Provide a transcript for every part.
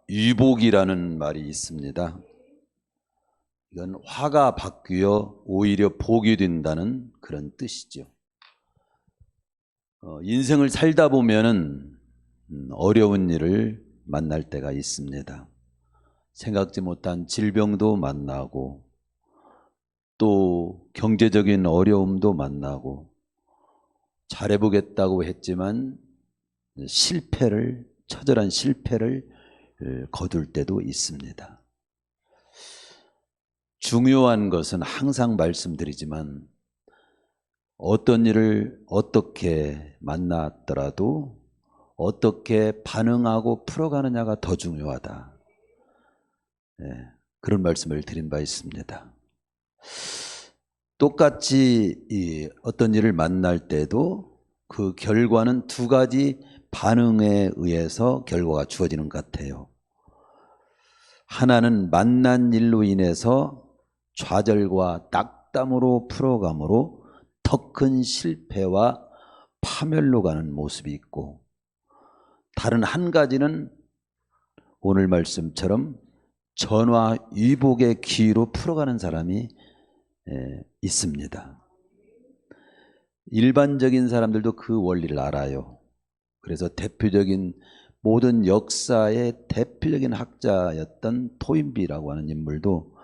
전화위복이라는 말이 있습니다. 이건 화가 바뀌어 오히려 복이 된다는 그런 뜻이죠. 인생을 살다 보면은 어려운 일을 만날 때가 있습니다. 생각지 못한 질병도 만나고 또 경제적인 어려움도 만나고 잘해보겠다고 했지만 처절한 실패를 거둘 때도 있습니다. 중요한 것은 항상 말씀드리지만 어떤 일을 어떻게 만났더라도 어떻게 반응하고 풀어가느냐가 더 중요하다. 그런 말씀을 드린 바 있습니다. 똑같이 어떤 일을 만날 때도 그 결과는 두 가지 반응에 의해서 결과가 주어지는 것 같아요. 하나는 만난 일로 인해서 좌절과 낙담으로 풀어감으로 더 큰 실패와 파멸로 가는 모습이 있고, 다른 한 가지는 오늘 말씀처럼 전화위복의 기로 풀어가는 사람이 있습니다. 일반적인 사람들도 그 원리를 알아요. 그래서 대표적인 모든 역사의 대표적인 학자였던 토인비라고 하는 인물도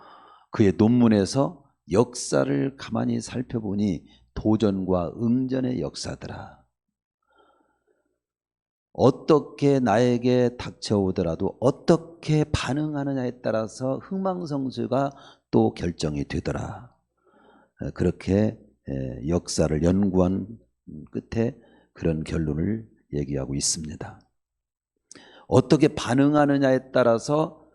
그의 논문에서 역사를 가만히 살펴보니 도전과 응전의 역사더라. 어떻게 나에게 닥쳐오더라도 어떻게 반응하느냐에 따라서 흥망성쇠가 또 결정이 되더라. 그렇게 역사를 연구한 끝에 그런 결론을 얘기하고 있습니다. 어떻게 반응하느냐에 따라서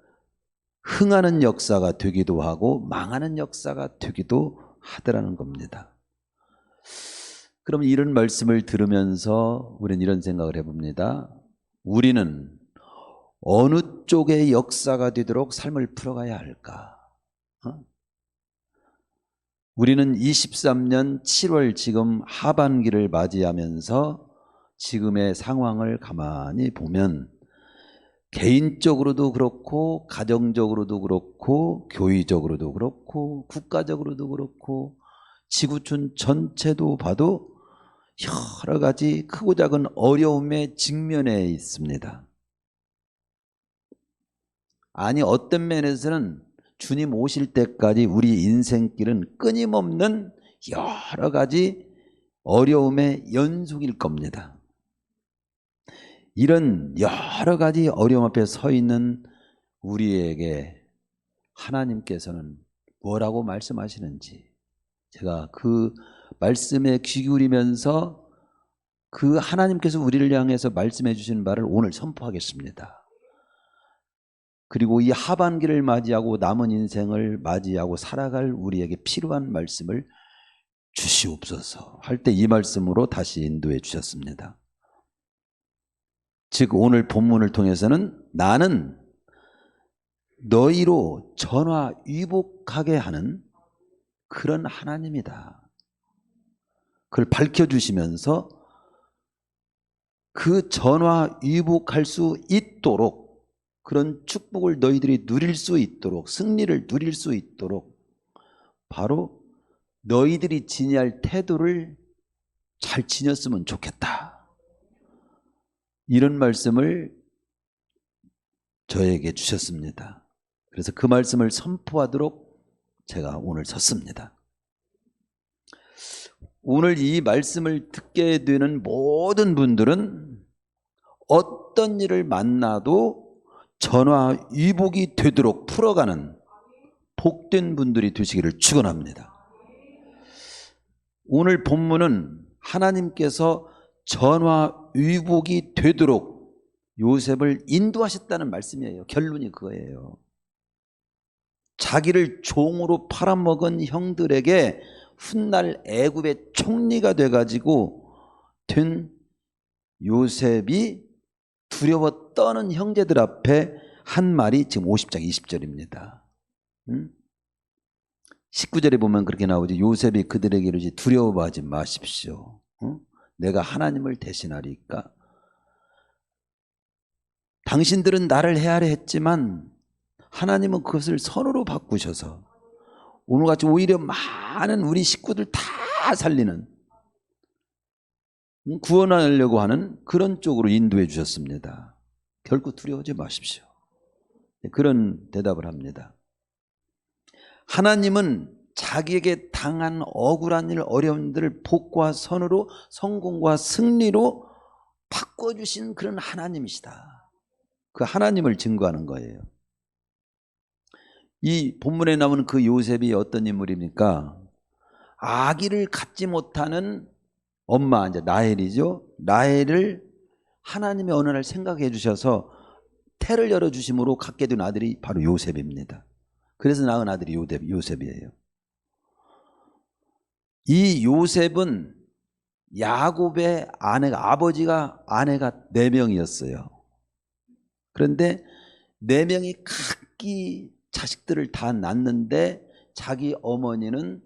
흥하는 역사가 되기도 하고 망하는 역사가 되기도 하더라는 겁니다. 그럼 이런 말씀을 들으면서 우리는 이런 생각을 해봅니다. 우리는 어느 쪽의 역사가 되도록 삶을 풀어가야 할까? 우리는 23년 7월 지금 하반기를 맞이하면서 지금의 상황을 가만히 보면 개인적으로도 그렇고 가정적으로도 그렇고 교회적으로도 그렇고 국가적으로도 그렇고 지구촌 전체도 봐도 여러 가지 크고 작은 어려움의 직면에 있습니다. 아니, 어떤 면에서는 주님 오실 때까지 우리 인생길은 끊임없는 여러 가지 어려움의 연속일 겁니다. 이런 여러 가지 어려움 앞에 서 있는 우리에게 하나님께서는 뭐라고 말씀하시는지, 제가 그 말씀에 귀 기울이면서 그 하나님께서 우리를 향해서 말씀해 주신 바를 오늘 선포하겠습니다. 그리고 이 하반기를 맞이하고 남은 인생을 맞이하고 살아갈 우리에게 필요한 말씀을 주시옵소서 할 때 이 말씀으로 다시 인도해 주셨습니다. 즉 오늘 본문을 통해서는 나는 너희로 전화위복하게 하는 그런 하나님이다. 그걸 밝혀주시면서 그 전화위복할 수 있도록, 그런 축복을 너희들이 누릴 수 있도록, 승리를 누릴 수 있도록 바로 너희들이 지니할 태도를 잘 지녔으면 좋겠다. 이런 말씀을 저에게 주셨습니다. 그래서 그 말씀을 선포하도록 제가 오늘 섰습니다. 오늘 이 말씀을 듣게 되는 모든 분들은 어떤 일을 만나도 전화위복이 되도록 풀어가는 복된 분들이 되시기를 축원합니다. 오늘 본문은 하나님께서 전화위복이 되도록 요셉을 인도하셨다는 말씀이에요. 결론이 그거예요. 자기를 종으로 팔아먹은 형들에게 훗날 애굽의 총리가 돼가지고 된 요셉이 두려워 떠는 형제들 앞에 한 말이 지금 50장 20절입니다. 19절에 보면 그렇게 나오지. 요셉이 그들에게 이르지 두려워하지 마십시오. 내가 하나님을 대신하리까. 당신들은 나를 헤아려 했지만 하나님은 그것을 선으로 바꾸셔서 오늘같이 오히려 많은 우리 식구들 다 살리는, 구원하려고 하는 그런 쪽으로 인도해 주셨습니다. 결코 두려워하지 마십시오. 그런 대답을 합니다. 하나님은 자기에게 당한 억울한 일, 어려움들을 복과 선으로, 성공과 승리로 바꿔주신 그런 하나님이시다. 그 하나님을 증거하는 거예요. 이 본문에 나오는 그 요셉이 어떤 인물입니까? 아기를 갖지 못하는 엄마, 이제 라헬이죠. 라헬을 하나님이 어느 날 생각해 주셔서 태를 열어주심으로 갖게 된 아들이 바로 요셉입니다. 그래서 낳은 아들이 요셉이에요. 이 요셉은 야곱의 아버지가 아내가 4명이었어요. 그런데 4명이 각기 자식들을 다 낳는데 자기 어머니는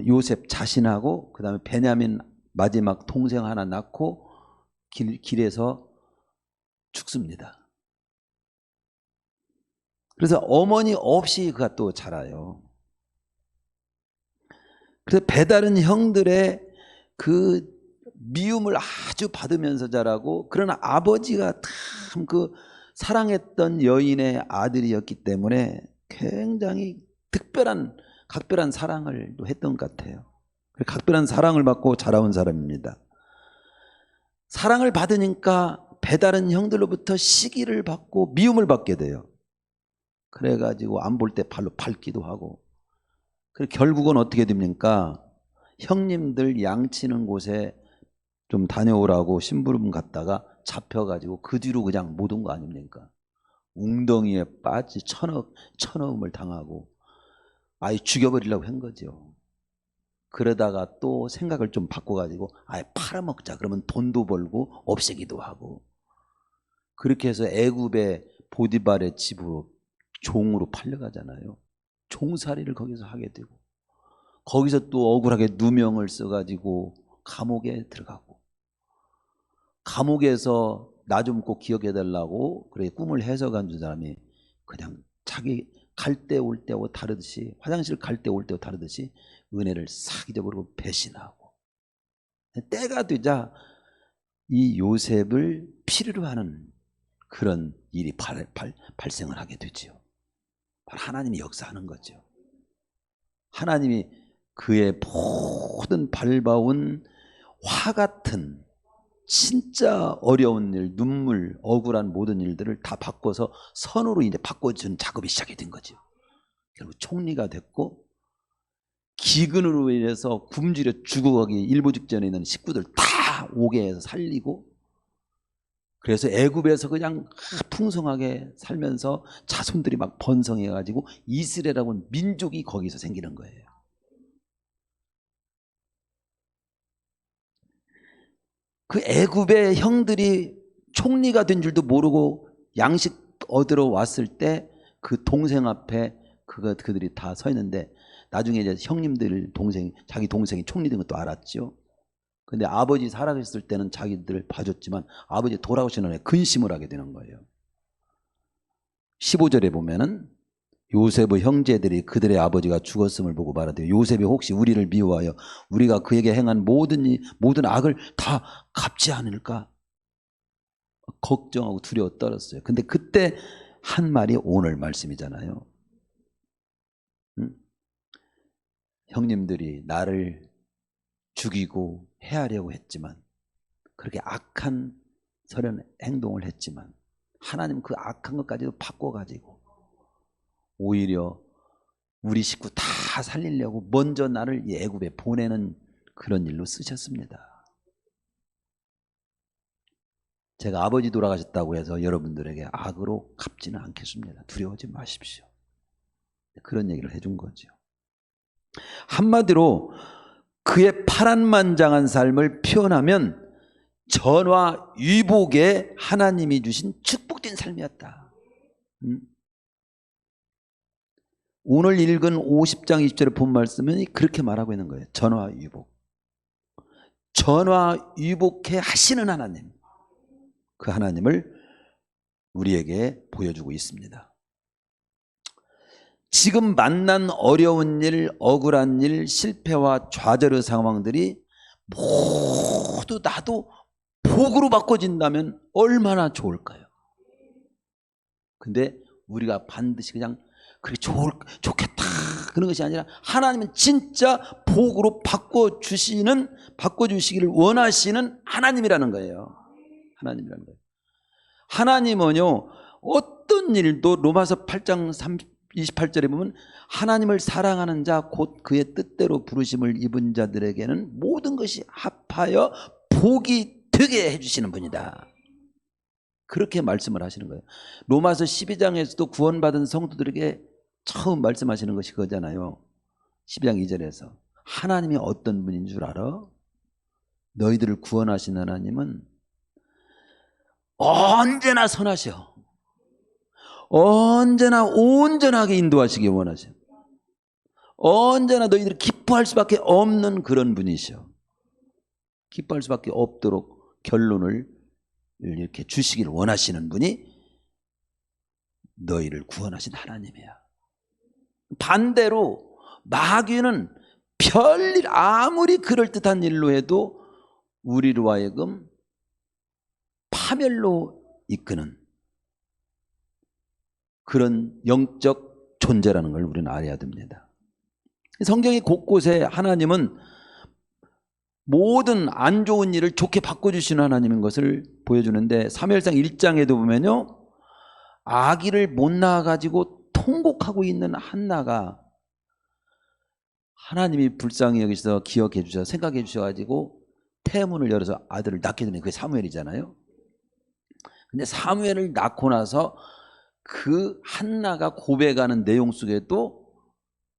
요셉 자신하고 그 다음에 베냐민 마지막 동생 하나 낳고 길에서 죽습니다. 그래서 어머니 없이 그가 또 자라요. 그래서 배다른 형들의 그 미움을 아주 받으면서 자라고, 그러나 아버지가 참 그 사랑했던 여인의 아들이었기 때문에 굉장히 각별한 사랑을 했던 것 같아요. 각별한 사랑을 받고 자라온 사람입니다. 사랑을 받으니까 배다른 형들로부터 시기를 받고 미움을 받게 돼요. 그래가지고 안 볼 때 발로 밟기도 하고, 결국은 어떻게 됩니까? 형님들 양치는 곳에 좀 다녀오라고 심부름 갔다가 잡혀가지고 그 뒤로 그냥 못 온 거 아닙니까? 웅덩이에 빠지 천어음을 당하고 아예 죽여버리려고 한 거죠. 그러다가 또 생각을 좀 바꿔가지고 아예 팔아먹자, 그러면 돈도 벌고 없애기도 하고, 그렇게 해서 애굽의 보디발의 집으로 종으로 팔려가잖아요. 종살이를 거기서 하게 되고, 거기서 또 억울하게 누명을 써가지고 감옥에 들어가고, 감옥에서 나 좀 꼭 기억해달라고 그래 꿈을 해석한 사람이 그냥 자기 갈 때 올 때하고 다르듯이, 화장실 갈 때 올 때하고 다르듯이 은혜를 싹 잊어버리고 배신하고, 때가 되자 이 요셉을 필요로 하는 그런 일이 발생을 하게 되죠. 바로 하나님이 역사하는 거죠. 하나님이 그의 모든 밟아온 화 같은 진짜 어려운 일, 눈물, 억울한 모든 일들을 다 바꿔서 선으로 이제 바꿔주는 작업이 시작이 된 거죠. 결국 총리가 됐고, 기근으로 인해서 굶주려 죽어가기 일보 직전에 있는 식구들 다 오게 해서 살리고, 그래서 애굽에서 그냥 풍성하게 살면서 자손들이 막 번성해가지고 이스라엘이라고 하는 민족이 거기서 생기는 거예요. 그 애굽의 형들이 총리가 된 줄도 모르고 양식 얻으러 왔을 때 그 동생 앞에 그들이 다 서 있는데, 나중에 이제 형님들 자기 동생이 총리 된 것도 알았죠. 근데 아버지 살아계셨을 때는 자기들을 봐줬지만 아버지 돌아오시는 날 근심을 하게 되는 거예요. 15절에 보면은 요셉의 형제들이 그들의 아버지가 죽었음을 보고 말하되, 요셉이 혹시 우리를 미워하여 우리가 그에게 행한 모든 악을 다 갚지 않을까 걱정하고 두려워 떨었어요. 근데 그때 한 말이 오늘 말씀이잖아요. 형님들이 나를 죽이고 해하려고 했지만, 그렇게 악한 서른 행동을 했지만 하나님 그 악한 것까지도 바꿔가지고 오히려 우리 식구 다 살리려고 먼저 나를 이 애굽에 보내는 그런 일로 쓰셨습니다. 제가 아버지 돌아가셨다고 해서 여러분들에게 악으로 갚지는 않겠습니다. 두려워하지 마십시오. 그런 얘기를 해준 거죠. 한마디로 그의 파란만장한 삶을 표현하면 전화위복에 하나님이 주신 축복된 삶이었다. 오늘 읽은 50장 20절에 본 말씀은 그렇게 말하고 있는 거예요. 전화위복. 전화위복해 하시는 하나님, 그 하나님을 우리에게 보여주고 있습니다. 지금 만난 어려운 일, 억울한 일, 실패와 좌절의 상황들이 모두 나도 복으로 바꿔진다면 얼마나 좋을까요? 근데 우리가 반드시 그냥 그래 좋겠다 그런 것이 아니라 하나님은 진짜 복으로 바꿔주시기를 원하시는 하나님이라는 거예요. 하나님이라는 거예요. 하나님은요, 어떤 일도 로마서 8장 28절에 보면 하나님을 사랑하는 자 곧 그의 뜻대로 부르심을 입은 자들에게는 모든 것이 합하여 복이 되게 해주시는 분이다. 그렇게 말씀을 하시는 거예요. 로마서 12장에서도 구원받은 성도들에게 처음 말씀하시는 것이 그거잖아요. 12장 2절에서 하나님이 어떤 분인 줄 알아? 너희들을 구원하신 하나님은 언제나 선하셔. 언제나 온전하게 인도하시기 원하셔. 언제나 너희들이 기뻐할 수밖에 없는 그런 분이셔. 기뻐할 수밖에 없도록 결론을 이렇게 주시기를 원하시는 분이 너희를 구원하신 하나님이야. 반대로 마귀는 별일 아무리 그럴듯한 일로 해도 우리로 하여금 파멸로 이끄는 그런 영적 존재라는 걸 우리는 알아야 됩니다. 성경의 곳곳에 하나님은 모든 안 좋은 일을 좋게 바꿔주시는 하나님인 것을 보여주는데 사무엘상 1장에도 보면요, 아기를 못 낳아가지고 통곡하고 있는 한나가 하나님이 불쌍히 여기서 기억해 주셔서 생각해 주셔가지고 태문을 열어서 아들을 낳게 되는 그게 사무엘이잖아요. 근데 사무엘을 낳고 나서 그 한나가 고백하는 내용 속에도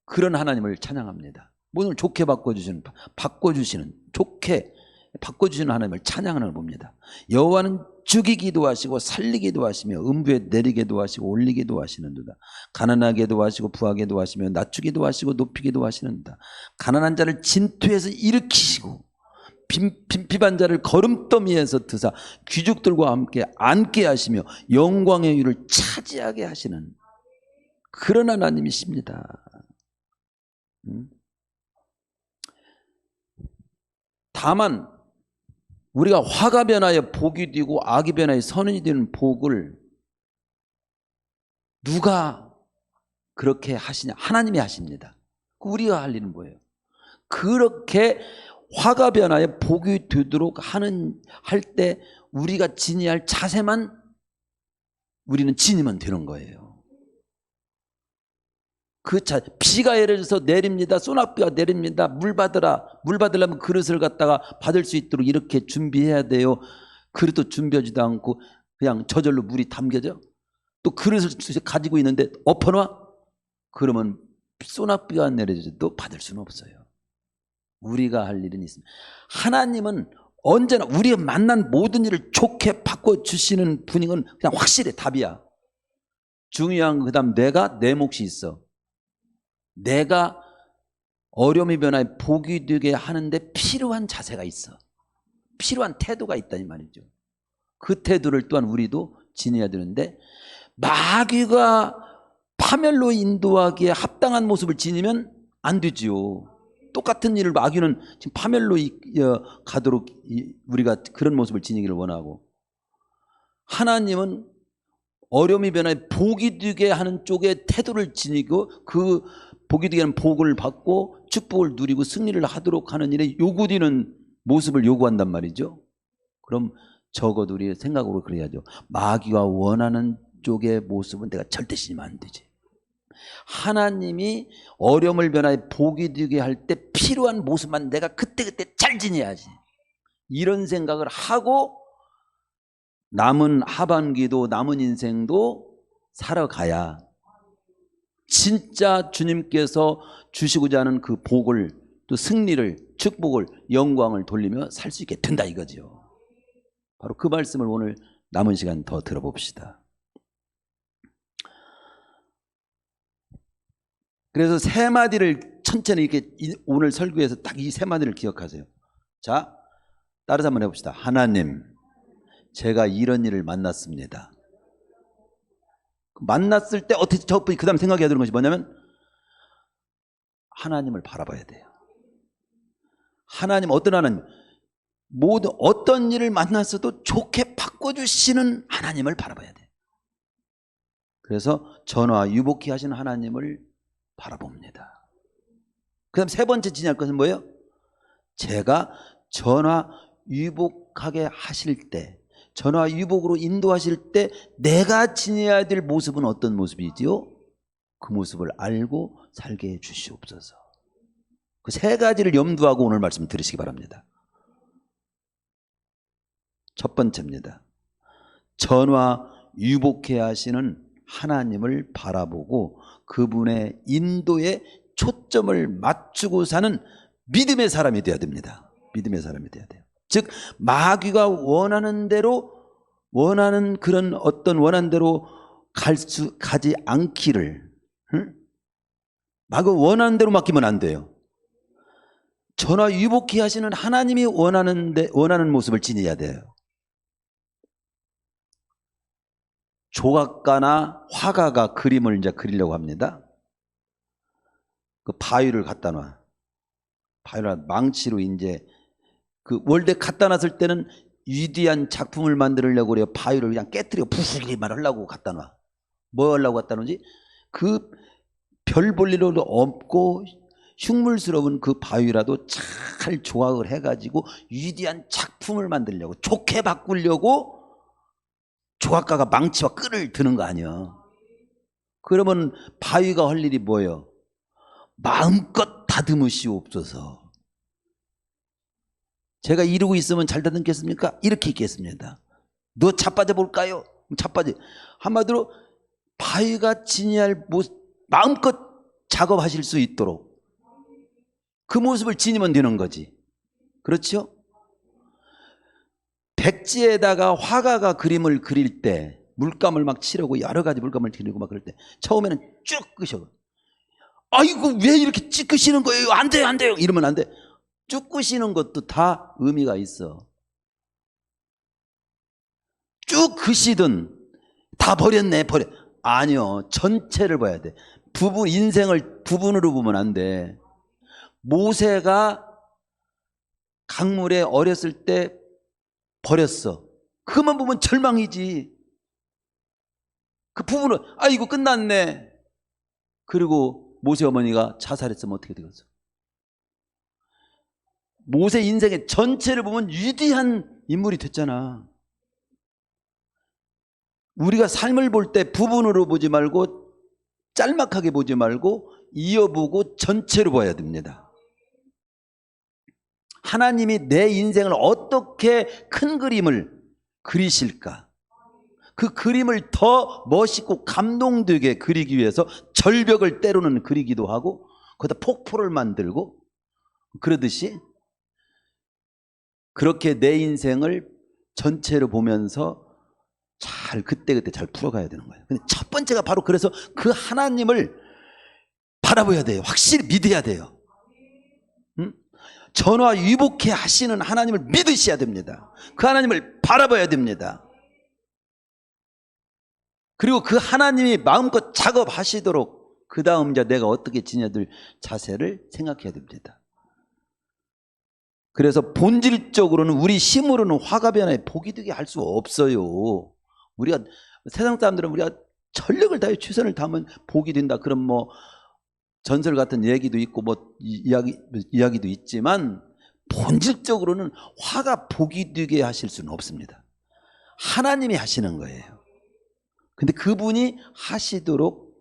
그런 하나님을 찬양합니다. 오늘 좋게 바꿔주시는 좋게 바꿔주시는 하나님을 찬양하는 걸 봅니다. 여호와는 죽이기도 하시고 살리기도 하시며 음부에 내리기도 하시고 올리기도 하시는도다. 가난하게도 하시고 부하게도 하시며 낮추기도 하시고 높이기도 하시는도다. 가난한 자를 진토에서 일으키시고 빈핍한 자를 거름더미에서 드사 귀족들과 함께 앉게 하시며 영광의 위를 차지하게 하시는 그런 하나님이십니다. 다만 우리가 화가 변하여 복이 되고 악이 변하여 선이 되는 복을 누가 그렇게 하시냐? 하나님이 하십니다. 우리가 할 일은 뭐예요? 그렇게 화가 변하여 복이 되도록 할 때 우리가 지니할 자세만 우리는 지니면 되는 거예요. 비가 예를 들어서 내립니다. 소낙비가 내립니다. 물 받으려면 그릇을 갖다가 받을 수 있도록 이렇게 준비해야 돼요. 그릇도 준비하지도 않고 그냥 저절로 물이 담겨져. 또 그릇을 가지고 있는데 엎어놔? 그러면 소낙비가 내려져도 받을 수는 없어요. 우리가 할 일은 있습니다. 하나님은 언제나 우리가 만난 모든 일을 좋게 바꿔주시는 분인 건 그냥 확실해. 답이야. 중요한 건 그다음 내 몫이 있어. 내가 어려움이 변화에 복이 되게 하는데 필요한 자세가 있어. 필요한 태도가 있다 이 말이죠. 그 태도를 또한 우리도 지녀야 되는데 마귀가 파멸로 인도하기에 합당한 모습을 지니면 안 되지요. 똑같은 일을 마귀는 지금 파멸로 가도록 우리가 그런 모습을 지니기를 원하고, 하나님은 어려움이 변화에 복이 되게 하는 쪽의 태도를 지니고 그 복이 되게 하는 복을 받고 축복을 누리고 승리를 하도록 하는 일에 요구되는 모습을 요구한단 말이죠. 그럼 적어도 우리 생각으로 그래야죠. 마귀가 원하는 쪽의 모습은 내가 절대 지니면 안 되지. 하나님이 어려움을 변화에 복이 되게 할 때 필요한 모습만 내가 그때그때 잘 지내야지. 이런 생각을 하고 남은 하반기도 남은 인생도 살아가야 진짜 주님께서 주시고자 하는 그 복을, 또 승리를, 축복을, 영광을 돌리며 살 수 있게 된다 이거죠. 바로 그 말씀을 오늘 남은 시간 더 들어봅시다. 그래서 세 마디를 천천히 이렇게 오늘 설교에서 딱 이 세 마디를 기억하세요. 자, 따라서 한번 해봅시다. 하나님, 제가 이런 일을 만났습니다. 만났을 때 어떻게 그 다음 생각해야 되는 것이 뭐냐면 하나님을 바라봐야 돼요. 하나님, 어떤 하나님, 모든 어떤 일을 만났어도 좋게 바꿔주시는 하나님을 바라봐야 돼요. 그래서 전화 유복케 하시는 하나님을 바라봅니다. 그 다음 세 번째 지니할 것은 뭐예요? 제가 전화 유복하게 하실 때, 전화 유복으로 인도하실 때 내가 지녀야 될 모습은 어떤 모습이지요? 그 모습을 알고 살게 해 주시옵소서. 그 세 가지를 염두하고 오늘 말씀 들으시기 바랍니다. 첫 번째입니다. 전화 유복케 하시는 하나님을 바라보고 그분의 인도에 초점을 맞추고 사는 믿음의 사람이 되어야 됩니다. 믿음의 사람이 되어야 돼요. 즉 마귀가 원하는 대로, 원하는 그런 어떤 원하는 대로 가지 않기를, 마귀가 원하는 대로 맡기면 안 돼요. 전화 유복케 하시는 하나님이 원하는 모습을 지녀야 돼요. 조각가나 화가가 그림을 이제 그리려고 합니다. 그 바위를 갖다 놔. 바위를 망치로 이제 그 원래 갖다 놨을 때는 위대한 작품을 만들려고 그래요. 바위를 그냥 깨뜨려 부수기만 하려고 갖다 놔. 뭐 하려고 갖다 놓지? 그 별 볼 일도 없고 흉물스러운 그 바위라도 잘 조각을 해가지고 위대한 작품을 만들려고, 좋게 바꾸려고 조각가가 망치와 끈을 드는 거 아니야. 그러면 바위가 할 일이 뭐예요? 마음껏 다듬으시옵소서. 제가 이러고 있으면 잘 다듬겠습니까? 이렇게 있겠습니다. 너 자빠져 볼까요? 자빠져. 한마디로 바위가 지니할 모습, 마음껏 작업하실 수 있도록 그 모습을 지니면 되는 거지. 그렇죠? 백지에다가 화가가 그림을 그릴 때 물감을 막 칠하고 여러 가지 물감을 그리고 막 그럴 때 처음에는 쭉 끄셔. 아이고 왜 이렇게 끄시는 거예요? 안 돼요, 안 돼요. 이러면 안 돼. 쭉 끄시는 것도 다 의미가 있어. 쭉 그시든 다 버렸네, 버려. 아니요, 전체를 봐야 돼. 인생을 부분으로 보면 안 돼. 모세가 강물에 어렸을 때 버렸어. 그것만 보면 절망이지. 그 부분을 아이고 끝났네. 그리고 모세 어머니가 자살했으면 어떻게 되겠어? 모세 인생의 전체를 보면 위대한 인물이 됐잖아. 우리가 삶을 볼 때 부분으로 보지 말고 짤막하게 보지 말고 이어보고 전체로 봐야 됩니다. 하나님이 내 인생을 어떻게 큰 그림을 그리실까? 그 그림을 더 멋있고 감동되게 그리기 위해서 절벽을 때로는 그리기도 하고 거기다 폭포를 만들고 그러듯이 그렇게 내 인생을 전체로 보면서 잘 그때그때 잘 풀어가야 되는 거예요. 근데 첫 번째가 바로 그래서 그 하나님을 바라봐야 돼요. 확실히 믿어야 돼요. 전화 유복케 하시는 하나님을 믿으셔야 됩니다. 그 하나님을 바라봐야 됩니다. 그리고 그 하나님이 마음껏 작업하시도록 그 다음 이제 내가 어떻게 지내야 될 자세를 생각해야 됩니다. 그래서 본질적으로는 우리 힘으로는 화가 변화에 복이 되게 할 수 없어요. 우리가 세상 사람들은 우리가 전력을 다해 최선을 다하면 복이 된다. 그럼 뭐 전설 같은 얘기도 있고 뭐 이야기도 있지만 본질적으로는 화가 복이 되게 하실 수는 없습니다. 하나님이 하시는 거예요. 근데 그분이 하시도록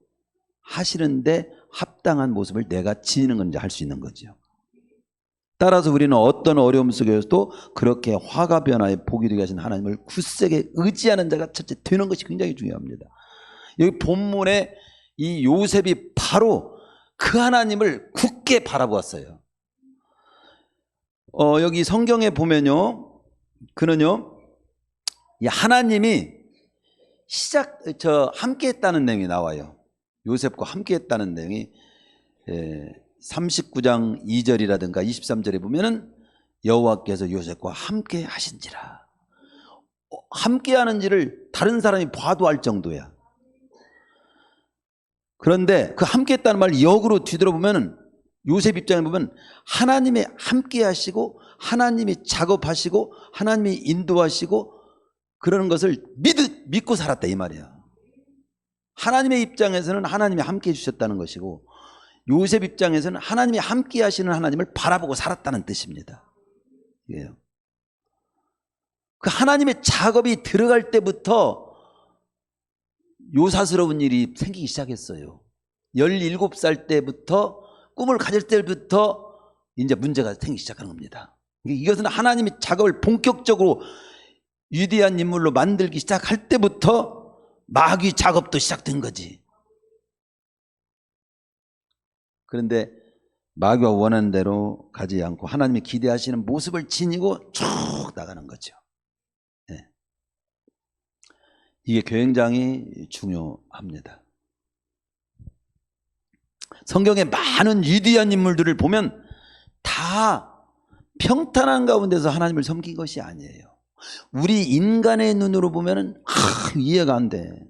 하시는데 합당한 모습을 내가 지니는 건지 할 수 있는 거죠. 따라서 우리는 어떤 어려움 속에서도 그렇게 화가 변화에 복이 되게 하신 하나님을 굳세게 의지하는 자가 첫째 되는 것이 굉장히 중요합니다. 여기 본문에 이 요셉이 바로 그 하나님을 굳게 바라보았어요. 여기 성경에 보면요, 그는요, 이 하나님이 함께했다는 내용이 나와요. 요셉과 함께했다는 내용이 39장 2절이라든가 23절에 보면은 여호와께서 요셉과 함께 하신지라. 함께 하는지를 다른 사람이 봐도 알 정도야. 그런데 그 함께 했다는 말 역으로 뒤돌아보면 요셉 입장에 보면 하나님이 함께 하시고 하나님이 작업하시고 하나님이 인도하시고 그러는 것을 믿고 살았다 이 말이야. 하나님의 입장에서는 하나님이 함께 해주셨다는 것이고 요셉 입장에서는 하나님이 함께 하시는 하나님을 바라보고 살았다는 뜻입니다. 이게요. 그 하나님의 작업이 들어갈 때부터 요사스러운 일이 생기기 시작했어요. 17살 때부터 꿈을 가질 때부터 이제 문제가 생기기 시작하는 겁니다. 이것은 하나님이 작업을 본격적으로 위대한 인물로 만들기 시작할 때부터 마귀 작업도 시작된 거지. 그런데 마귀가 원하는 대로 가지 않고 하나님이 기대하시는 모습을 지니고 쭉 나가는 거죠. 네. 이게 굉장히 중요합니다. 성경의 많은 위대한 인물들을 보면 다 평탄한 가운데서 하나님을 섬긴 것이 아니에요. 우리 인간의 눈으로 보면 이해가 안 돼.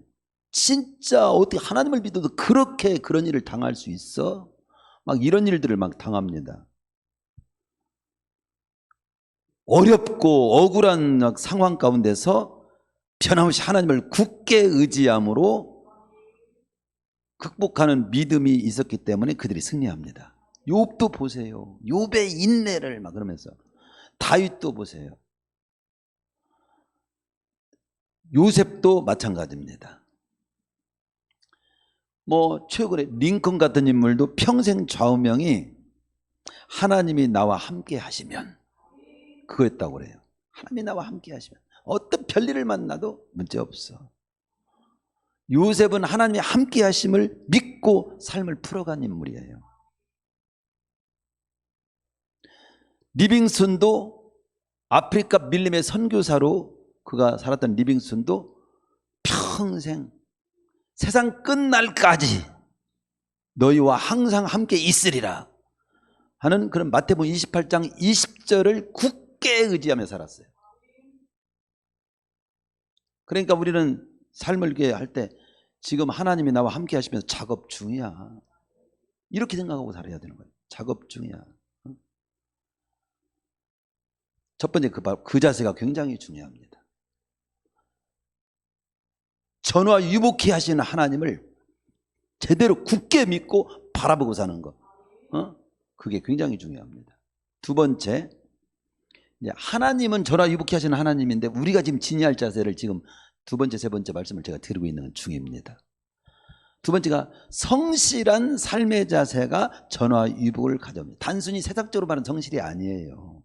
진짜 어떻게 하나님을 믿어도 그렇게 그런 일을 당할 수 있어? 막 이런 일들을 막 당합니다. 어렵고 억울한 상황 가운데서 변함없이 하나님을 굳게 의지함으로 극복하는 믿음이 있었기 때문에 그들이 승리합니다. 욥도 보세요. 욥의 인내를 막 그러면서 다윗도 보세요. 요셉도 마찬가지입니다. 뭐 최근에 링컨 같은 인물도 평생 좌우명이 하나님이 나와 함께 하시면 그거였다고 그래요. 하나님이 나와 함께 하시면 어떤 별일을 만나도 문제 없어. 요셉은 하나님이 함께 하심을 믿고 삶을 풀어간 인물이에요. 리빙스턴도 아프리카 밀림의 선교사로 그가 살았던 리빙스턴도 평생 세상 끝날까지 너희와 항상 함께 있으리라 하는 그런 마태복음 28장 20절을 굳게 의지하며 살았어요. 그러니까 우리는 삶을 이렇게 할 때 지금 하나님이 나와 함께 하시면서 작업 중이야. 이렇게 생각하고 살아야 되는 거예요. 작업 중이야. 첫 번째 그 자세가 굉장히 중요합니다. 전화위복케 하시는 하나님을 제대로 굳게 믿고 바라보고 사는 것. 그게 굉장히 중요합니다. 두 번째, 하나님은 전화위복케 하시는 하나님인데 우리가 지금 지니할 자세를 지금 두 번째, 세 번째 말씀을 제가 드리고 있는 중입니다. 두 번째가 성실한 삶의 자세가 전화위복을 가져옵니다. 단순히 세상적으로 말하는 성실이 아니에요.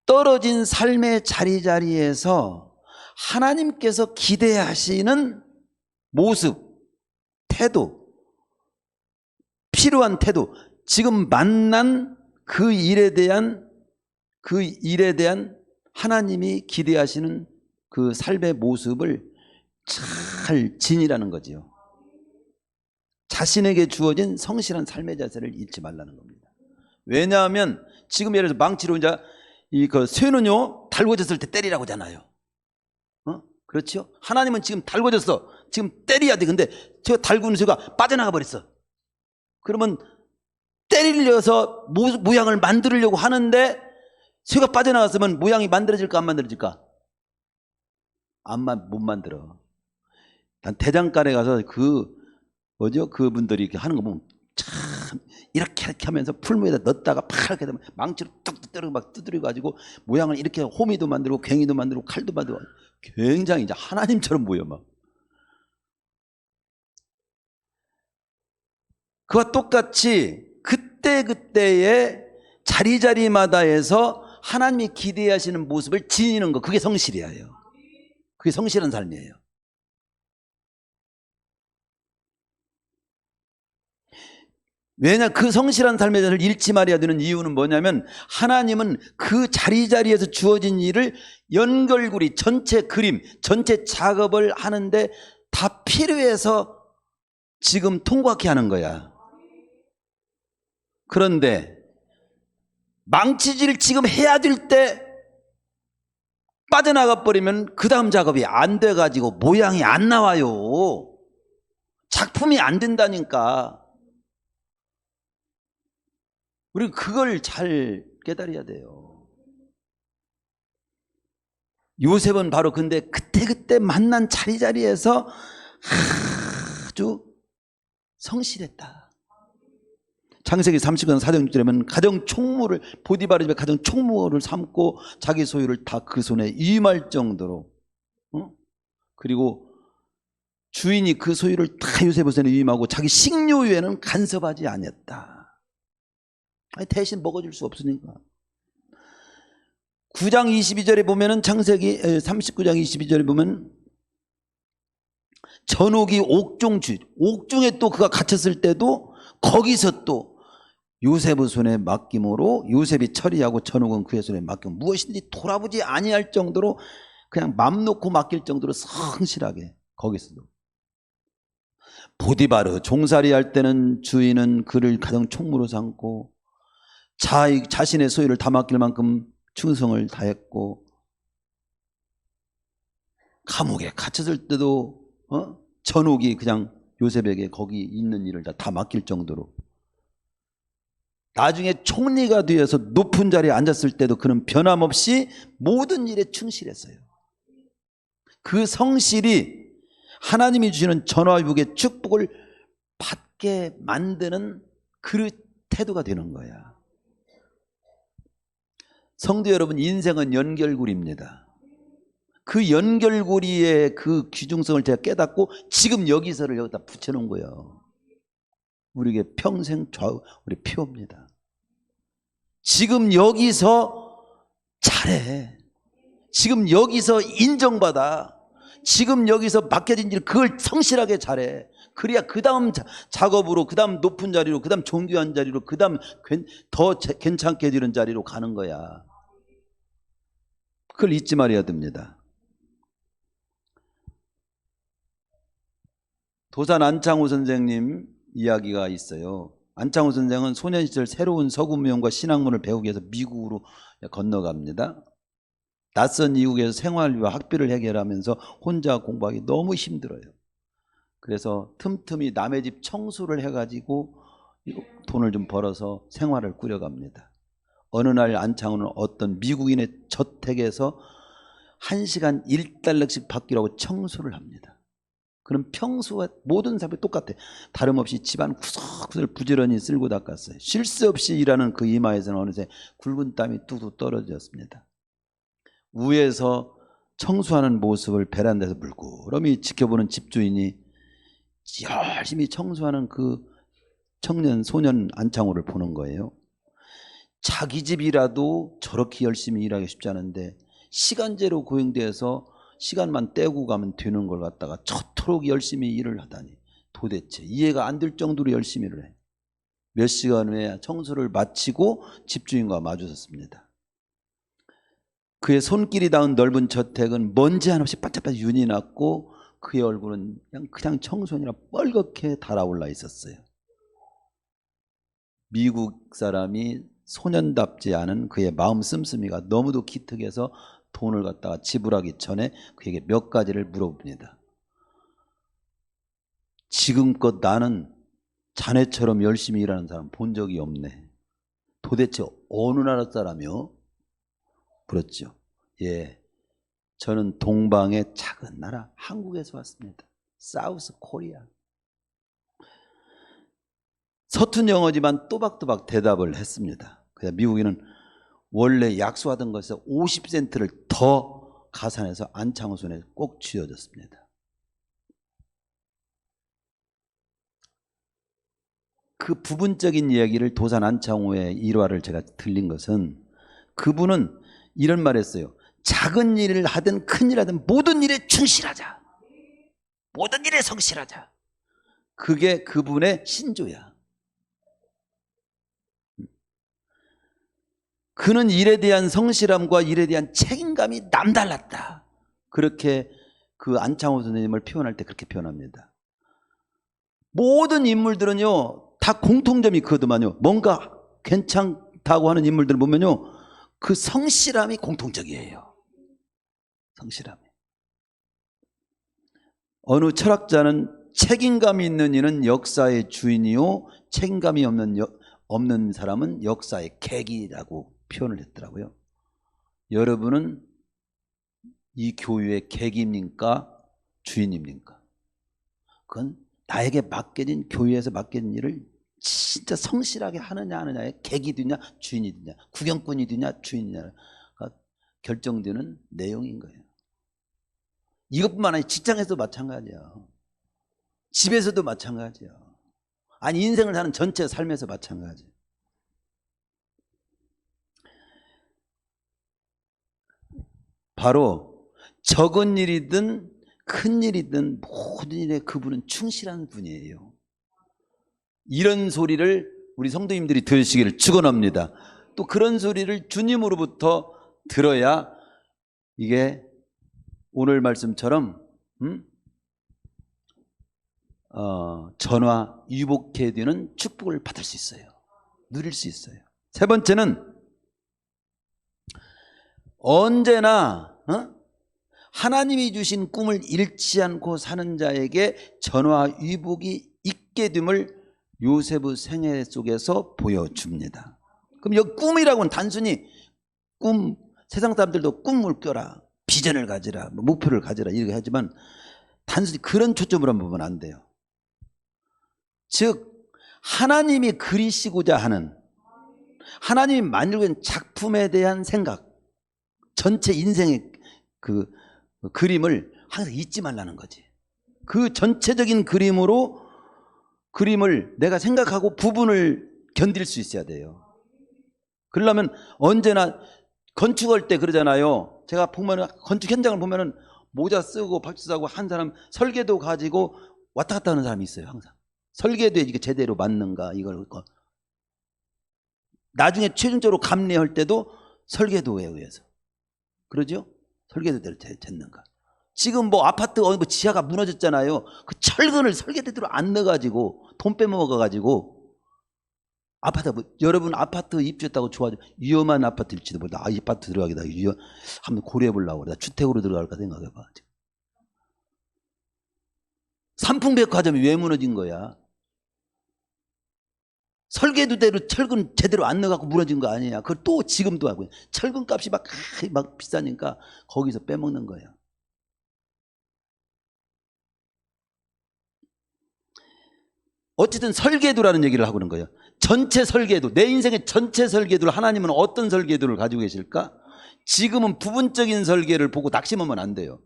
떨어진 삶의 자리자리에서 하나님께서 기대하시는 모습, 태도, 필요한 태도, 지금 만난 그 일에 대한 하나님이 기대하시는 그 삶의 모습을 잘 지니라는 거지요. 자신에게 주어진 성실한 삶의 자세를 잃지 말라는 겁니다. 왜냐하면 지금 예를 들어서 망치로 이제 그 쇠는요 달궈졌을 때 때리라고 하잖아요. 그렇죠? 하나님은 지금 달궈졌어. 지금 때려야 돼. 근데 저 달구는 쇠가 빠져나가 버렸어. 그러면 때리려서 모양을 만들려고 하는데 쇠가 빠져나갔으면 모양이 만들어질까 안 만들어질까? 못 만들어. 난 대장간에 가서 그분들이 이렇게 하는 거 보면 참 이렇게 하면서 풀무에다 넣었다가 팍 이렇게 되면 망치로 뚝뚝 때리고 막 두드려가지고 모양을 이렇게 호미도 만들고 괭이도 만들고 칼도 만들고 굉장히 이제 하나님처럼 보여 막. 그와 똑같이 그때그때의 자리자리마다에서 하나님이 기대하시는 모습을 지니는 거, 그게 성실이에요. 그게 성실한 삶이에요. 왜냐, 그 성실한 삶의 자세를 잃지 말아야 되는 이유는 뭐냐면 하나님은 그 자리자리에서 주어진 일을 연결고리, 전체 그림, 전체 작업을 하는데 다 필요해서 지금 통과케 하는 거야. 그런데 망치질을 지금 해야 될 때 빠져나가 버리면 그 다음 작업이 안 돼가지고 모양이 안 나와요. 작품이 안 된다니까. 우리 그걸 잘 깨달아야 돼요. 요셉은 바로 근데 그때 만난 자리자리에서 아주 성실했다. 창세기 30장 4장 6절에는 가정 총무를, 보디바르 집에 가정 총무를 삼고 자기 소유를 다 그 손에 위임할 정도로, 그리고 주인이 그 소유를 다 요셉의 손에 위임하고 자기 식료유에는 간섭하지 않았다. 대신 먹어줄 수 없으니까. 9장 22절에 보면은, 창세기 39장 22절에 보면 전옥이 옥중주, 옥중에 또 그가 갇혔을 때도 거기서 또 요셉의 손에 맡김으로 요셉이 처리하고 전옥은 그의 손에 맡김, 무엇인지 돌아보지 아니할 정도로 그냥 맘 놓고 맡길 정도로 성실하게. 거기서도 보디바르 종살이 할 때는 주인은 그를 가정 총무로 삼고 자신의 소유를 다 맡길 만큼 충성을 다했고, 감옥에 갇혔을 때도 전옥이 그냥 요셉에게 거기 있는 일을 다 맡길 정도로, 나중에 총리가 되어서 높은 자리에 앉았을 때도 그는 변함없이 모든 일에 충실했어요. 그 성실이 하나님이 주시는 전화위복의 축복을 받게 만드는 그 태도가 되는 거야. 성도 여러분, 인생은 연결고리입니다. 그 연결고리의 그 귀중성을 제가 깨닫고 지금 여기서를 여기다 붙여놓은 거예요. 우리에게 평생 좌우 우리 표입니다. 지금 여기서 잘해. 지금 여기서 인정받아. 지금 여기서 맡겨진 일 그걸 성실하게 잘해. 그래야 그 다음 작업으로, 그 다음 높은 자리로, 그 다음 존귀한 자리로, 그 다음 더 괜찮게 되는 자리로 가는 거야. 그걸 잊지 말아야 됩니다. 도산 안창호 선생님 이야기가 있어요. 안창호 선생은 소년 시절 새로운 서구무용과 신학문을 배우기 위해서 미국으로 건너갑니다. 낯선 이국에서 생활비와 학비를 해결하면서 혼자 공부하기 너무 힘들어요. 그래서 틈틈이 남의 집 청소를 해가지고 돈을 좀 벌어서 생활을 꾸려갑니다. 어느 날 안창호는 어떤 미국인의 저택에서 1시간 1달러씩 받기로 청소를 합니다. 그럼 평소와 모든 사람이 똑같아. 다름없이 집안 구석구석 부지런히 쓸고 닦았어요. 쉴 새 없이 일하는 그 이마에서는 어느새 굵은 땀이 뚝뚝 떨어졌습니다. 위에서 청소하는 모습을 베란다에서 물끄러미 지켜보는 집주인이 열심히 청소하는 그 소년 안창호를 보는 거예요. 자기 집이라도 저렇게 열심히 일하기 쉽지 않은데 시간제로 고용돼서 시간만 떼고 가면 되는 걸 갖다가 저토록 열심히 일을 하다니 도대체 이해가 안 될 정도로 열심히 일을 해. 몇 시간 후에 청소를 마치고 집주인과 마주섰습니다. 그의 손길이 닿은 넓은 저택은 먼지 한없이 반짝반짝 윤이 났고 그의 얼굴은 그냥 청소년이라 뻘겋게 달아올라 있었어요. 미국 사람이 소년답지 않은 그의 마음 씀씀이가 너무도 기특해서 돈을 갖다가 지불하기 전에 그에게 몇 가지를 물어봅니다. 지금껏 나는 자네처럼 열심히 일하는 사람 본 적이 없네. 도대체 어느 나라 사람이요? 그렇죠. 예, 저는 동방의 작은 나라 한국에서 왔습니다. 사우스 코리아. 서툰 영어지만 또박또박 대답을 했습니다. 그래서 미국인은 원래 약속하던 것에서 50센트를 더 가산해서 안창호 손에 꼭 쥐어줬습니다. 그 부분적인 이야기를 도산 안창호의 일화를 제가 들린 것은 그분은 이런 말 했어요. 작은 일을 하든 큰 일을 하든 모든 일에 충실하자. 모든 일에 성실하자. 그게 그분의 신조야. 그는 일에 대한 성실함과 일에 대한 책임감이 남달랐다. 그렇게 그 안창호 선생님을 표현할 때 그렇게 표현합니다. 모든 인물들은요 다 공통점이 그거더만요. 뭔가 괜찮다고 하는 인물들을 보면요 그 성실함이 공통적이에요. 성실함이. 어느 철학자는 책임감이 있는 이는 역사의 주인이요 책임감이 없는 사람은 역사의 객이라고 표현을 했더라고요. 여러분은 이 교회의 객입니까? 주인입니까? 그건 나에게 맡겨진, 교회에서 맡겨진 일을 진짜 성실하게 하느냐 안 하느냐의 객이 되냐 주인이 되냐, 구경꾼이 되냐 주인이냐가 결정되는 내용인 거예요. 이것뿐만 아니라 직장에서도 마찬가지야. 집에서도 마찬가지야. 아니 인생을 사는 전체 삶에서 마찬가지야. 바로 적은 일이든 큰 일이든 모든 일에 그분은 충실한 분이에요. 이런 소리를 우리 성도님들이 들으시기를 축원합니다. 또 그런 소리를 주님으로부터 들어야 이게 오늘 말씀처럼 전화 유복해 되는 축복을 받을 수 있어요. 누릴 수 있어요. 세 번째는 언제나 하나님이 주신 꿈을 잃지 않고 사는 자에게 전화 유복이 있게 됨을 요셉의 생애 속에서 보여줍니다. 그럼 여기 꿈이라고는 단순히 꿈, 세상 사람들도 꿈을 꿔라, 비전을 가지라, 목표를 가지라 이렇게 하지만 단순히 그런 초점으로 한번 보면 안 돼요. 즉 하나님이 그리시고자 하는, 하나님이 만들고 있는 작품에 대한 생각, 전체 인생의 그 그림을 항상 잊지 말라는 거지. 그 전체적인 그림을 내가 생각하고 부분을 견딜 수 있어야 돼요. 그러려면 언제나 건축할 때 그러잖아요. 제가 보면 건축 현장을 보면은 모자 쓰고 박수 사고 한 사람, 설계도 가지고 왔다 갔다 하는 사람이 있어요. 항상 설계도에 이게 제대로 맞는가 이걸 나중에 최종적으로 감리할 때도 설계도에 의해서 그러죠. 설계도대로 됐는가. 지금 뭐 아파트 뭐 지하가 무너졌잖아요. 그 철근을 설계대로 안 넣어가지고 돈 빼먹어가지고 아파트, 여러분 아파트 입주했다고 좋아하죠. 위험한 아파트일지도 몰라. 이 아파트 들어가기다 한번 고려해 보려고 그래. 주택으로 들어갈까 생각해봐. 삼풍백화점이 왜 무너진 거야? 설계도대로 철근 제대로 안 넣어갖고 무너진 거 아니야. 그걸 또 지금도 하고 철근 값이 막 비싸니까 거기서 빼먹는 거야. 어쨌든 설계도라는 얘기를 하고 있는 거예요. 전체 설계도, 내 인생의 전체 설계도를 하나님은 어떤 설계도를 가지고 계실까? 지금은 부분적인 설계를 보고 낙심하면 안 돼요.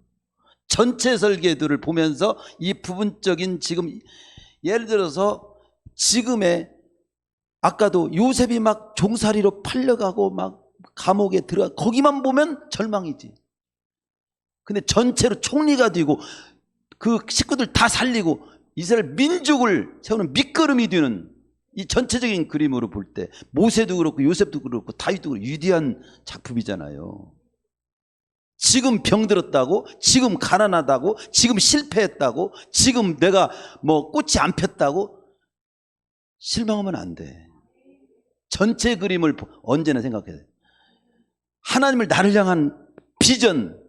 전체 설계도를 보면서 이 부분적인 지금 예를 들어서 지금의 아까도 요셉이 막 종살이로 팔려가고 막 감옥에 들어가 거기만 보면 절망이지. 근데 전체로 총리가 되고 그 식구들 다 살리고 이스라엘 민족을 세우는 밑거름이 되는 이 전체적인 그림으로 볼 때 모세도 그렇고 요셉도 그렇고 다윗도 그렇고 위대한 작품이잖아요. 지금 병들었다고, 지금 가난하다고, 지금 실패했다고, 지금 내가 뭐 꽃이 안 폈다고 실망하면 안 돼. 전체 그림을 언제나 생각해야 돼. 하나님을 나를 향한 비전,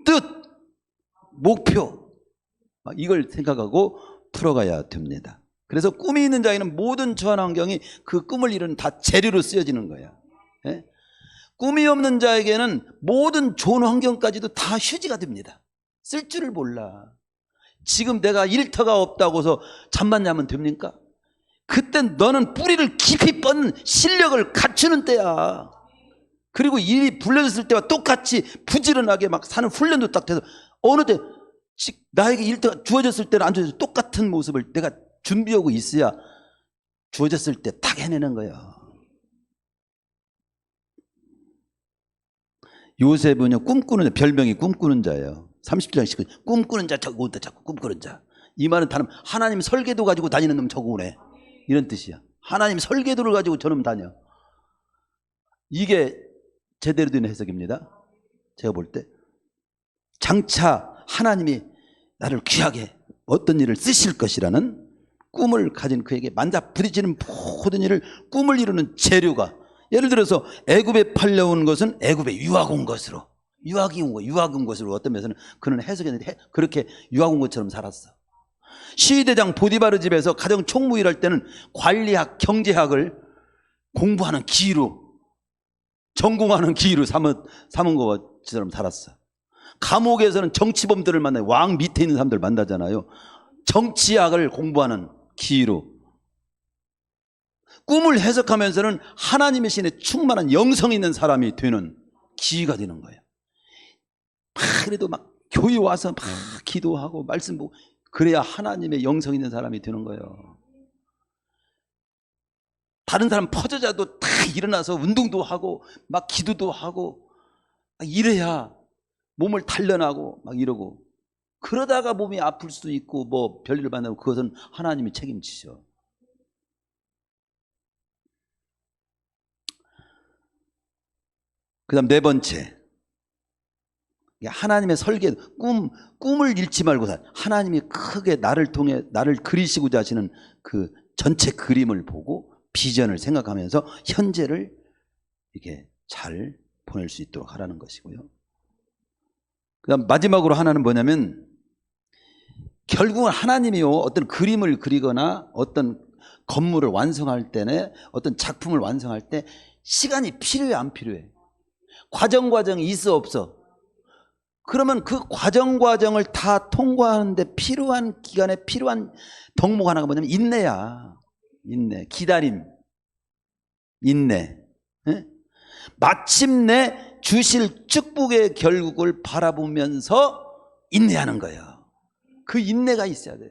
뜻, 목표 이걸 생각하고 풀어가야 됩니다. 그래서 꿈이 있는 자에는 모든 처한 환경이 그 꿈을 이루는 다 재료로 쓰여지는 거야. 예? 꿈이 없는 자에게는 모든 좋은 환경까지도 다 휴지가 됩니다. 쓸 줄을 몰라. 지금 내가 일터가 없다고 해서 잠만 자면 됩니까? 그땐 너는 뿌리를 깊이 뻗는 실력을 갖추는 때야. 그리고 일이 불려졌을 때와 똑같이 부지런하게 막 사는 훈련도 딱 돼서 어느 때 나에게 일터가 주어졌을 때는 안 주어져서 똑같은 모습을 내가 준비하고 있어야 주어졌을 때 딱 해내는 거야. 요셉은요 꿈꾸는 자, 별명이 꿈꾸는 자예요. 30장 19절 꿈꾸는 자 저거 온다 자꾸 꿈꾸는 자. 이 말은 다른 하나님 설계도 가지고 다니는 놈 저거 오네 이런 뜻이야. 하나님 설계도를 가지고 저놈 다녀. 이게 제대로 된 해석입니다. 제가 볼 때 장차 하나님이 나를 귀하게 어떤 일을 쓰실 것이라는 꿈을 가진 그에게 만다 부딪히는 모든 일을 꿈을 이루는 재료가 예를 들어서 애굽에 팔려온 것은 애굽에 유학 온 것으로 유학이 온 거, 유학 온 것으로 어떤 면에서는 그는 해석했는데 그렇게 유학 온 것처럼 살았어. 시위대장 보디바르 집에서 가정 총무일할 때는 관리학, 경제학을 공부하는 기로, 전공하는 기로 삼은 것처럼 살았어. 감옥에서는 정치범들을 만나요. 왕 밑에 있는 사람들 만나잖아요. 정치학을 공부하는 기로. 꿈을 해석하면서는 하나님의 신에 충만한 영성 있는 사람이 되는 기회가 되는 거예요. 그래도 막 교회 와서 막 기도하고 말씀 보고 그래야 하나님의 영성 있는 사람이 되는 거예요. 다른 사람 퍼져자도 다 일어나서 운동도 하고 막 기도도 하고 이래야 몸을 단련하고 막 이러고, 그러다가 몸이 아플 수도 있고 뭐 별일을 만나고 그것은 하나님이 책임지셔. 그 다음 네 번째, 하나님의 설계, 꿈을 잃지 말고 하나님이 크게 나를 통해 나를 그리시고자 하시는 그 전체 그림을 보고 비전을 생각하면서 현재를 이렇게 잘 보낼 수 있도록 하라는 것이고요. 그 다음 마지막으로 하나는 뭐냐면, 결국은 하나님이요 어떤 그림을 그리거나 어떤 건물을 완성할 때는, 어떤 작품을 완성할 때 시간이 필요해 안 필요해? 과정이 있어 없어? 그러면 그 과정을 다 통과하는데 필요한 기간에 필요한 덕목 하나가 뭐냐면 인내야. 인내, 기다림, 인내. 네? 마침내 주실 축복의 결국을 바라보면서 인내하는 거예요. 그 인내가 있어야 돼.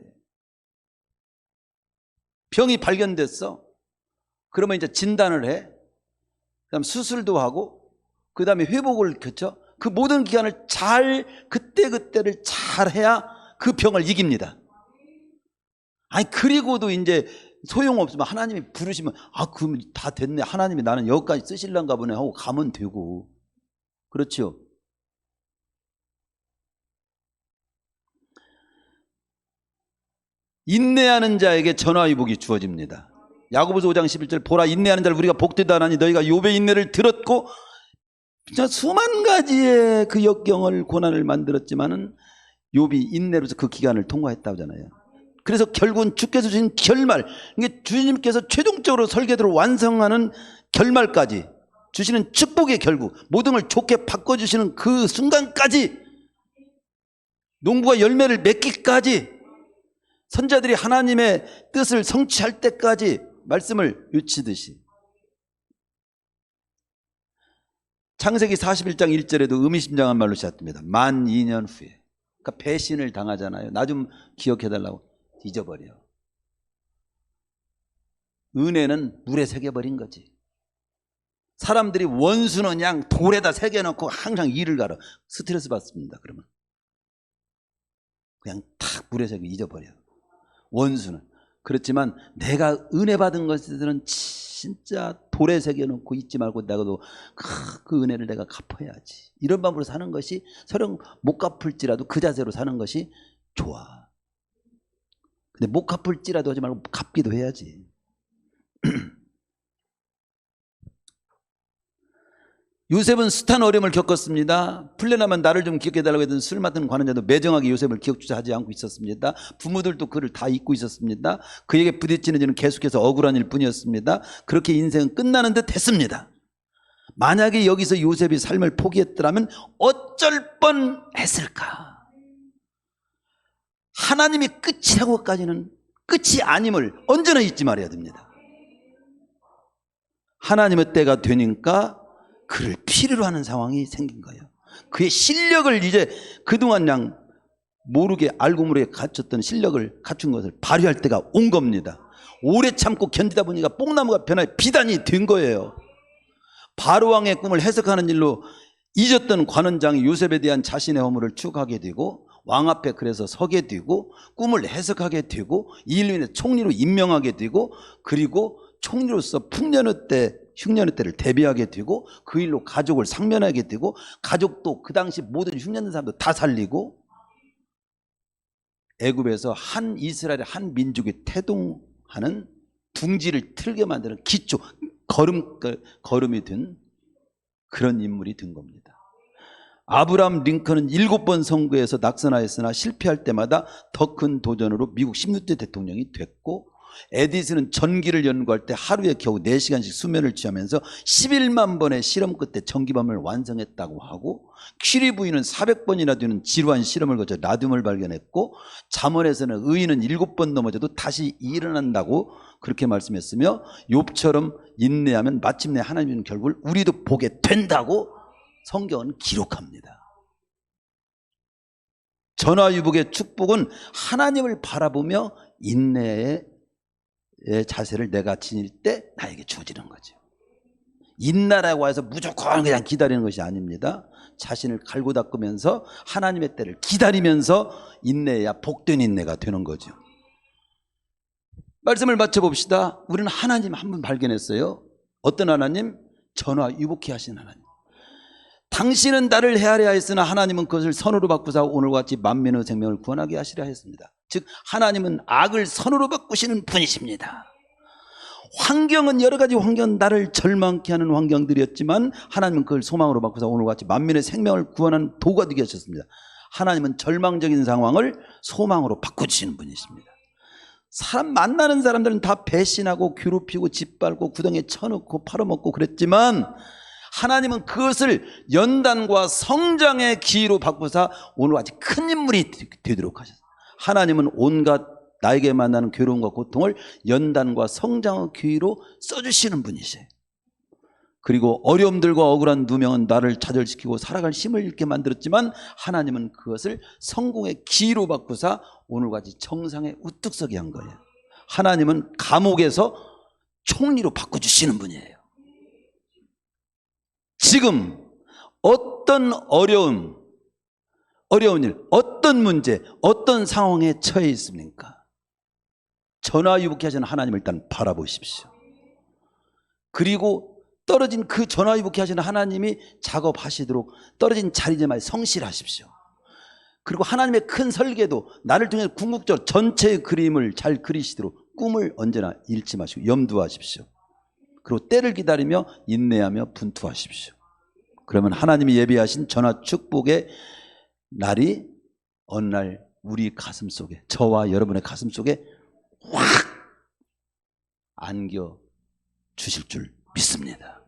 병이 발견됐어. 그러면 이제 진단을 해. 그다음 수술도 하고, 그 다음에 회복을 거쳐. 그 모든 기간을 잘 그때를 잘 해야 그 병을 이깁니다. 아니 그리고도 이제 소용없으면 하나님이 부르시면 그럼 다 됐네, 하나님이 나는 여기까지 쓰실란가 보네 하고 가면 되고. 그렇죠? 인내하는 자에게 전화위복이 주어집니다. 야고보서 5장 11절, 보라 인내하는 자를 우리가 복되다 하나니 너희가 욥의 인내를 들었고, 수만 가지의 그 역경을 고난을 만들었지만은 욥이 인내로서 그 기간을 통과했다고 하잖아요. 그래서 결국은 주께서 주신 결말, 이게 주님께서 최종적으로 설계도를 완성하는 결말까지 주시는 축복의 결국, 모든 걸 좋게 바꿔주시는 그 순간까지, 농부가 열매를 맺기까지, 선자들이 하나님의 뜻을 성취할 때까지 말씀을 유치듯이. 창세기 41장 1절에도 의미심장한 말로 시작됩니다. 만 2년 후에. 그러니까 배신을 당하잖아요. 나 좀 기억해달라고. 잊어버려. 은혜는 물에 새겨버린 거지. 사람들이 원수는 그냥 돌에다 새겨놓고 항상 일을 갈아. 스트레스 받습니다. 그러면 그냥 탁 물에 새겨 잊어버려. 원수는. 그렇지만 내가 은혜 받은 것들은 진짜 돌에 새겨놓고 잊지 말고 나도 그 은혜를 내가 갚아야지, 이런 마음으로 사는 것이, 설령 못 갚을지라도 그 자세로 사는 것이 좋아. 근데 못 갚을지라도 하지 말고 갚기도 해야지. 요셉은 숱한 어려움을 겪었습니다. 풀려나면 나를 좀 기억해달라고 했던 술 맡은 관원자도 매정하게 요셉을 기억조차 하지 않고 있었습니다. 부모들도 그를 다 잊고 있었습니다. 그에게 부딪히는 일은 계속해서 억울한 일뿐이었습니다. 그렇게 인생은 끝나는 듯 했습니다. 만약에 여기서 요셉이 삶을 포기했더라면 어쩔 뻔했을까? 하나님이 끝이라고까지는 끝이 아님을 언제나 잊지 말아야 됩니다. 하나님의 때가 되니까 그를 필요로 하는 상황이 생긴 거예요. 그의 실력을 이제 그동안 그냥 모르게 알고 모르게 갖췄던 실력을 갖춘 것을 발휘할 때가 온 겁니다. 오래 참고 견디다 보니까 뽕나무가 변화해 비단이 된 거예요. 바로왕의 꿈을 해석하는 일로 잊었던 관원장이 요셉에 대한 자신의 허물을 추억하게 되고, 왕 앞에 그래서 서게 되고, 꿈을 해석하게 되고, 이 일로 인해 총리로 임명하게 되고, 그리고 총리로서 흉년의 때를 대비하게 되고, 그 일로 가족을 상면하게 되고, 가족도 그 당시 모든 흉년된 사람도 다 살리고, 애굽에서 한 이스라엘의 한 민족이 태동하는 둥지를 틀게 만드는 기초, 걸음이 된 그런 인물이 된 겁니다. 아브라함 링컨은 7번 선거에서 낙선하였으나 실패할 때마다 더 큰 도전으로 미국 16대 대통령이 됐고, 에디슨은 전기를 연구할 때 하루에 겨우 4시간씩 수면을 취하면서 11만 번의 실험 끝에 전기밥을 완성했다고 하고, 퀴리 부인은 400번이나 되는 지루한 실험을 거쳐 라듐을 발견했고, 잠언에서는 의인은 7번 넘어져도 다시 일어난다고 그렇게 말씀했으며, 욥처럼 인내하면 마침내 하나님은 결국을 우리도 보게 된다고 성경은 기록합니다. 전화위복의 축복은 하나님을 바라보며 인내의 자세를 내가 지닐 때 나에게 주어지는 거죠. 인내라고 해서 무조건 그냥 기다리는 것이 아닙니다. 자신을 갈고 닦으면서 하나님의 때를 기다리면서 인내해야 복된 인내가 되는 거죠. 말씀을 맞춰봅시다. 우리는 하나님 한 분 발견했어요. 어떤 하나님? 전화위복케 하신 하나님. 당신은 나를 헤아려 하였으나 하나님은 그것을 선으로 바꾸사 오늘과 같이 만민의 생명을 구원하게 하시려 했습니다. 즉 하나님은 악을 선으로 바꾸시는 분이십니다. 환경은 여러 가지 환경은 나를 절망케 하는 환경들이었지만 하나님은 그걸 소망으로 바꾸사 오늘과 같이 만민의 생명을 구원하는 도구가 되게 하셨습니다. 하나님은 절망적인 상황을 소망으로 바꿔주시는 분이십니다. 사람 만나는 사람들은 다 배신하고 괴롭히고 짓밟고 구덩이에 쳐넣고 팔아먹고 그랬지만 하나님은 그것을 연단과 성장의 기회로 바꾸사 오늘 아주 큰 인물이 되도록 하셨습니다. 하나님은 온갖 나에게 만나는 괴로움과 고통을 연단과 성장의 기회로 써주시는 분이세요. 그리고 어려움들과 억울한 누명은 나를 좌절시키고 살아갈 힘을 잃게 만들었지만 하나님은 그것을 성공의 기회로 바꾸사 오늘같이 정상에 우뚝 서게 한 거예요. 하나님은 감옥에서 총리로 바꿔주시는 분이에요. 지금 어떤 어려운 일, 어떤 문제, 어떤 상황에 처해 있습니까? 전화위복케 하시는 하나님을 일단 바라보십시오. 그리고 떨어진 그 전화위복케 하시는 하나님이 작업하시도록 떨어진 자리에만 성실하십시오. 그리고 하나님의 큰 설계도 나를 통해 궁극적으로 전체의 그림을 잘 그리시도록 꿈을 언제나 잃지 마시고 염두하십시오. 그리고 때를 기다리며 인내하며 분투하십시오. 그러면 하나님이 예비하신 전화 축복의 날이 어느 날 우리 가슴 속에, 저와 여러분의 가슴 속에 확 안겨 주실 줄 믿습니다.